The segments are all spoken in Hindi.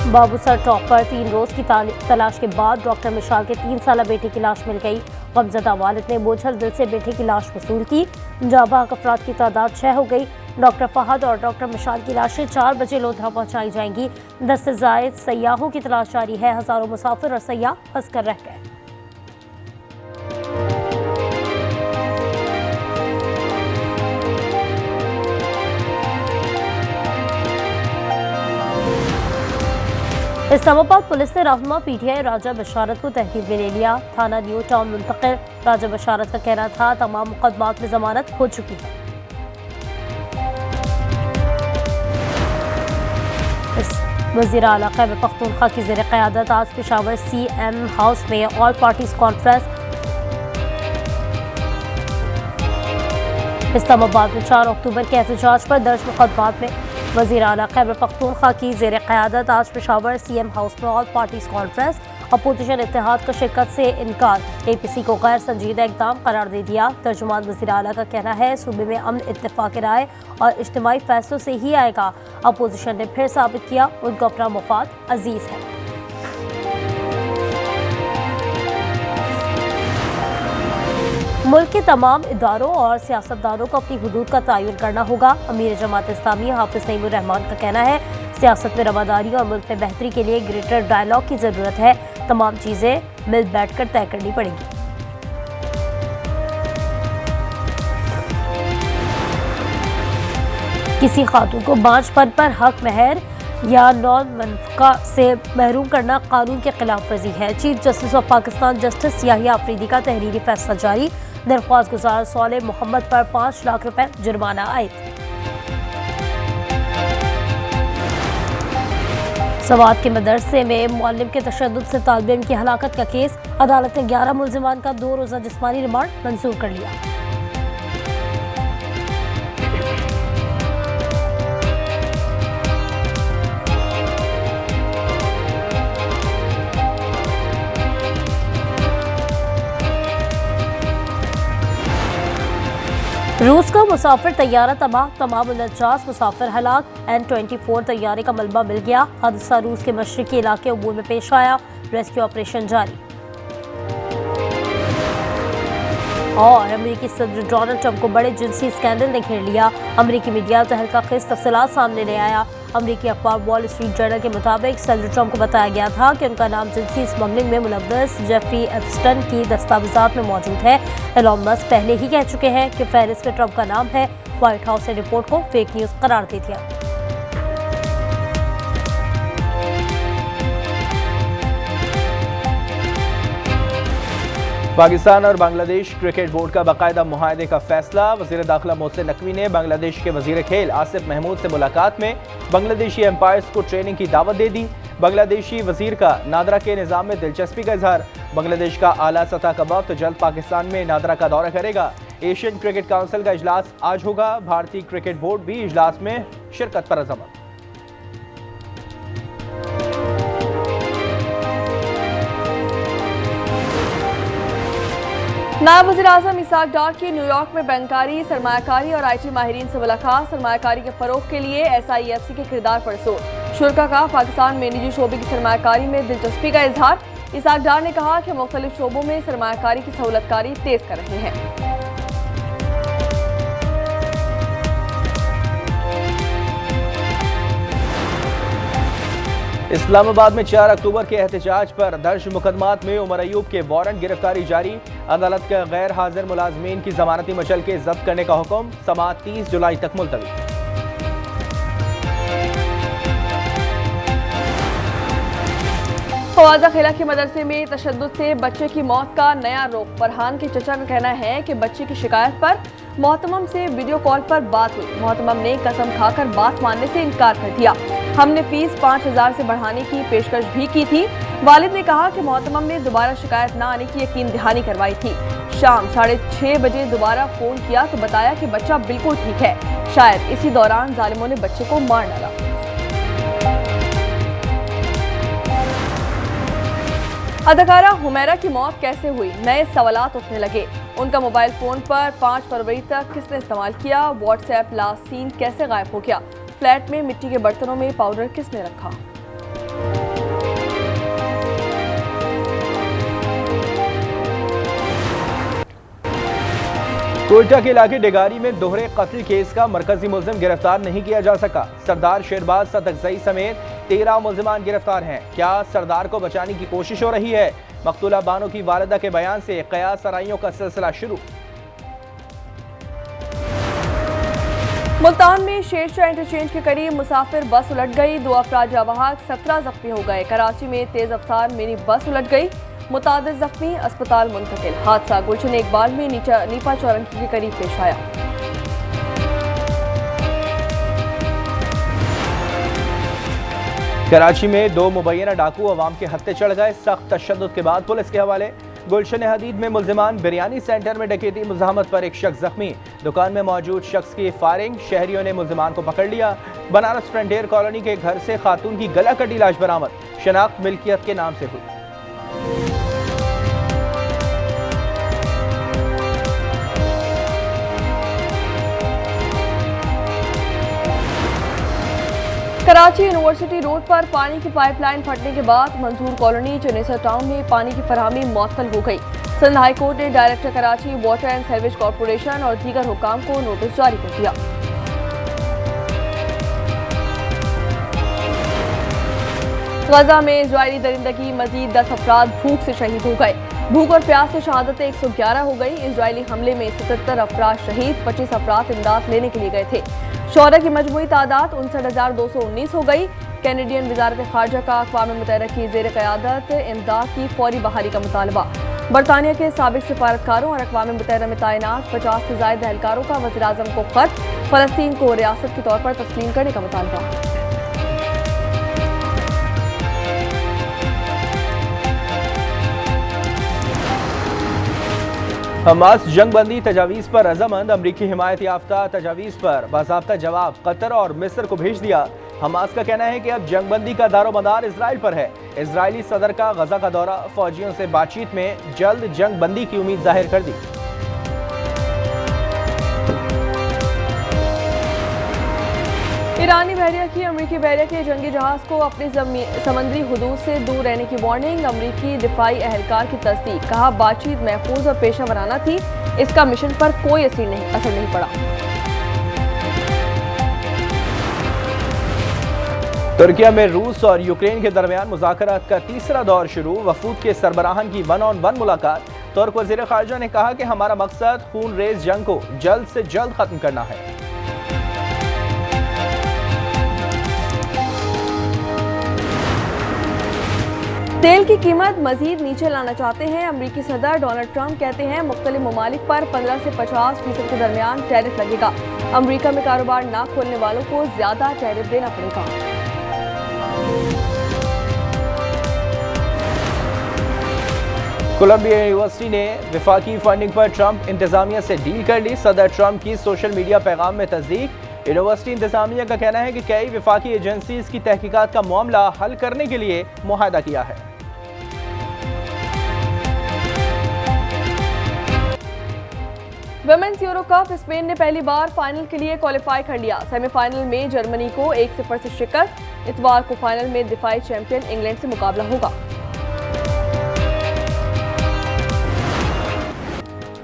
बाबूसर चौक पर 3 रोज की तलाश के बाद डॉक्टर मिशाल के 3 साला बेटे की लाश मिल गई। गमजदा वालिद ने बोझल दिल से बेटे की लाश वसूल की। जाबाक अफराद की तादाद 6 हो गई। डॉक्टर फहद और डॉक्टर मिशाल की लाशें 4 बजे लोधरा पहुंचाई जाएंगी। 10 से जायद सयाहों की तलाश जारी है। हजारों मुसाफिर और सयाह फंस कर रह गए। इस्लामाबाद पुलिस ने रहनुमा पीटीआई राजा बशारत को तहरीर में ले लिया। थाना न्यू टाउन मुंतकिल। राजा बशारत का कहना था तमाम मुकदमात में जमानत हो चुकी है। वज़ीर आला खैबर पख्तूनख्वा की ज़ेर क़यादत आज पेशावर CM हाउस में ऑल पार्टीज कॉन्फ्रेंस। इस्लामाबाद में 4 अक्टूबर के एहतजाज पर दर्ज मुकदमात में वज़ीर आला खैबर पख्तूनख्वा की ज़ेर क़यादत आज पेशावर CM हाउस में ऑल पार्टीज कॉन्फ्रेंस। अपोजिशन इत्तेहाद का शिरकत से इनकार APC को गैर संजीदा इक़दाम करार दे दिया। तर्जुमान वज़ीर आला का कहना है सूबे में अमन इत्तेफाक राय और इज्तिमाई फैसलों से ही आएगा। अपोजिशन ने फिर साबित किया उनको अपना मुफाद अजीज़ है। मुल्क के तमाम इदारों और सियासतदानों को अपनी हुदूद का तयन करना होगा। अमीर जमात इस्लामी हाफिज नईमुर रहमान का कहना है सियासत में रवादारी और मुल्क में बेहतरी के लिए ग्रेटर डायलॉग की ज़रूरत है। तमाम चीज़ें मिल बैठ कर तय करनी पड़ेंगी। किसी खातून को बांझ पद पर हक महर या नॉन मनफका से महरूम करना कानून के खिलाफ वर्जी है। Chief justice of Pakistan justice Yahya Afridi का तहरीरी फैसला जारी। दरख्वास्त गुजार सोले मोहम्मद पर 5 लाख रुपए जुर्माना आयद। सवात के मदरसे में मुअल्लिम के तशद्दुद से तालिब इल्म की हलाकत का केस। अदालत ने 11 मुल्जिमान का 2 रोज़ा जिस्मानी रिमांड मंजूर कर लिया। रूस का मुसाफिर तैयारा तबाह। तमाम 49 मुसाफिर हलाक। N-24 तैयारे का मलबा मिल गया। हादसा रूस के मशरकी इलाके उबूर में पेश आया। रेस्क्यू ऑपरेशन जारी। और अमेरिकी सदर डोनाल्ड ट्रंप को बड़े जिनसी स्कैंडल ने घेर लिया। अमेरिकी मीडिया तहलका खेज तफसीलात सामने ले आया। अमेरिकी अखबार वॉल स्ट्रीट जर्नल के मुताबिक सदर ट्रंप को बताया गया था कि उनका नाम जिनसी स्मगलिंग में मुलव्वस जेफरी एप्स्टन की दस्तावेजात में मौजूद है। एलन मस्क पहले ही कह चुके हैं कि फेरिस में ट्रंप का नाम है। व्हाइट हाउस ने रिपोर्ट को फेक न्यूज करार दे दिया। पाकिस्तान और बांग्लादेश क्रिकेट बोर्ड का बाकायदा मुआहदे का फैसला। वज़ीर दाखिला मोहसिन नकवी ने बांग्लादेश के वज़ीर खेल आसिफ महमूद से मुलाकात में बांग्लादेशी एम्पायर्स को ट्रेनिंग की दावत दे दी। बांग्लादेशी वज़ीर का नादरा के निज़ाम में दिलचस्पी का इजहार। बांग्लादेश का आला सतह का वक्त जल्द पाकिस्तान में नादरा का दौरा करेगा। एशियन क्रिकेट काउंसिल का इजलास आज होगा। भारतीय क्रिकेट बोर्ड भी इजलास में शिरकत पर अज़म। नायब वज़ीर-ए-आज़म इसाक डार की न्यूयॉर्क में बैंकारी, सरमायाकारी और IT माहिरीन से मुलाकात। सरमायाकारी के फरोग के लिए SIFC के किरदार पर जोर। शुरा का पाकिस्तान में निजी शोबे की सरमायाकारी में दिलचस्पी का इजहार। इसाक डार ने कहा कि मुख्तलिफ शोबों में सरमायाकारी की सहूलतकारी तेज कर रहे हैं। इस्लामाबाद में 4 अक्टूबर के एहतजाज पर दर्ज मुकदमात में उमर अयूब के वारंट गिरफ्तारी जारी। अदालत के गैर हाजिर मुलाजमीन की जमानती मचल के जब्त करने का हुक्म। समाअत 30 जुलाई तक मुलतवी। ख्वाजा खिला के मदरसे में तशद्दुद से बच्चे की मौत का नया रुख। फरहान के चचा का कहना है कि बच्चे की शिकायत पर मोहतमम से वीडियो कॉल पर बात हुई। मोहतमम ने कसम खाकर बात मानने से इनकार कर दिया। हमने फीस 5000 से बढ़ाने की पेशकश भी की थी। वालिद ने कहा कि मोहतमम ने दोबारा शिकायत न आने की यकीन दहानी करवाई थी। शाम 6:30 बजे दोबारा फोन किया तो बताया कि बच्चा बिल्कुल ठीक है। शायद इसी दौरान जालिमों ने बच्चे को मार डाला। अदाकारा हुमैरा की मौत कैसे हुई, नए सवालात उठने लगे। उनका मोबाइल फोन पर 5 फरवरी तक किसने इस्तेमाल किया? व्हाट्सएप लास्ट सीन कैसे गायब हो गया? फ्लैट में मिट्टी के बर्तनों में पाउडर किसने रखा? कोयटा के इलाके डेगारी में दोहरे कत्ल केस का मरकजी मुलजिम गिरफ्तार नहीं किया जा सका। सरदार शेरबाज सदकजई समेत 13 मुलजिमान गिरफ्तार हैं। क्या सरदार को बचाने की कोशिश हो रही है? मकतूला बानो की वालिदा के बयान से कयास सराइयों का सिलसिला शुरू। मुल्तान में शेरशाह इंटरचेंज के करीब मुसाफिर बस उलट गई, 2 अफराद जावाहक, 17 जख्मी हो गए। कराची में तेज रफ्तार मिनी बस उलट गई, मुतादिद जख्मी, अस्पताल मुंतकिल। हादसा गुलशन इकबाल में नीपा चौरंगी के करीब पेश आया। कराची में 2 मुबैना डाकू अवाम के हत्थे चढ़ गए, सख्त तशद्दुद के बाद पुलिस के हवाले। गुलशन हदीद में मुल्जिमान बिरयानी सेंटर में डकैती मुज़ाहमत पर एक शख्स जख्मी, दुकान में मौजूद शख्स की फायरिंग, शहरियों ने मुल्जिमान को पकड़ लिया। बनारस फ्रंटियर कॉलोनी के घर से खातून की गला कटी लाश बरामद, शनाख्त मिल्कियत के नाम से हुई। कराची यूनिवर्सिटी रोड पर पानी की पाइपलाइन फटने के बाद मंजूर कॉलोनी चनेसर टाउन में पानी की फराहमी मुअत्तल हो गई। सिंध हाई कोर्ट ने director Karachi water and sewage corporation और दीगर हुकाम को नोटिस जारी कर दिया। गजा में इजरायली दरिंदगी, मजीद 10 अफराद भूख से शहीद हो गए। भूख और प्यास से शहादतें 111 हो गई। इजरायली हमले में 77 अफराद शहीद, 25 अफराद इमदाद लेने के लिए गए थे। शोहरा की मजमूई तादाद 59,219 हो गई। कैनेडियन वजारत खारजा का अक़वाम मुत्तहिदा की ज़ेर क़यादत इमदाद की फौरी बहाली का मुतालबा। बरतानिया के साबिक सिफारतकारों और अक़वाम मुत्तहिदा में तैनात 50 से ज़ायद एहलकारों का वज़ीर-ए-आज़म को ख़त, फ़लस्तीन को रियासत के तौर पर तस्लीम करने का मुतालबा। हमास जंगबंदी तजावीज़ पर रजामंद, अमरीकी हिमायत याफ्ता तजावीज़ पर बाज़ाब्ता जवाब कतर और मिस्र को भेज दिया। हमास का कहना है कि अब जंगबंदी का दारोमदार इसराइल पर है। इजरायली सदर का गजा का दौरा, फौजियों से बातचीत में जल्द जंगबंदी की उम्मीद जाहिर कर दी। ईरानी बहरिया की अमरीकी बहरिया के जंगी जहाज को अपनी समंदरी हुदूद से दूर रहने की वार्निंग। अमरीकी दिफाई एहलकार की तस्दीक, कहा बातचीत महफूज और पेशा वराना थी, इसका मिशन पर कोई असर नहीं पड़ा। तुर्किया में रूस और यूक्रेन के दरमियान मुज़ाकरात का तीसरा दौर शुरू, वफूद के सरबराहान की 1-on-1 मुलाकात। तुर्क वज़ीर ख़ारजा ने कहा कि हमारा मकसद खून रेज जंग को जल्द से जल्द खत्म करना है। तेल की कीमत मजीद नीचे लाना चाहते हैं अमरीकी सदर डोनाल्ड ट्रंप। कहते हैं मुख्तलिफ ममालिक पर 15 से 50% के दरमियान टैरिफ लगेगा। अमरीका में कारोबार न खोलने वालों को ज्यादा टैरिफ देना पड़ेगा। कोलंबिया यूनिवर्सिटी ने विफाकी फंडिंग पर ट्रंप इंतजामिया से डील कर ली। सदर ट्रंप की सोशल मीडिया पैगाम में तस्दीक। यूनिवर्सिटी इंतजामिया का कहना है कि कई विफाकी एजेंसीज की तहकीकात का मामला हल करने के लिए मुआहदा किया है। वुमेन्स यूरो कप, स्पेन ने पहली बार फाइनल के लिए क्वालिफाई कर लिया। सेमीफाइनल में जर्मनी को 1-0 से शिकस्त। इतवार को फाइनल में दिफाई चैंपियन इंग्लैंड से मुकाबला होगा।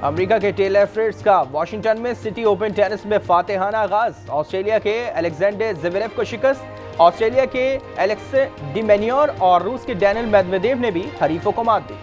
अमेरिका के टेलर फ्रिट्ज का वॉशिंगटन में सिटी ओपन टेनिस में फातेहाना आगाज। ऑस्ट्रेलिया के अलेक्जेंडर ज़वेरेव को शिकस्त। ऑस्ट्रेलिया के एलेक्स डी मेनियर और रूस के डैनियल मेदवेदेव ने भी हरीफों को मात दी।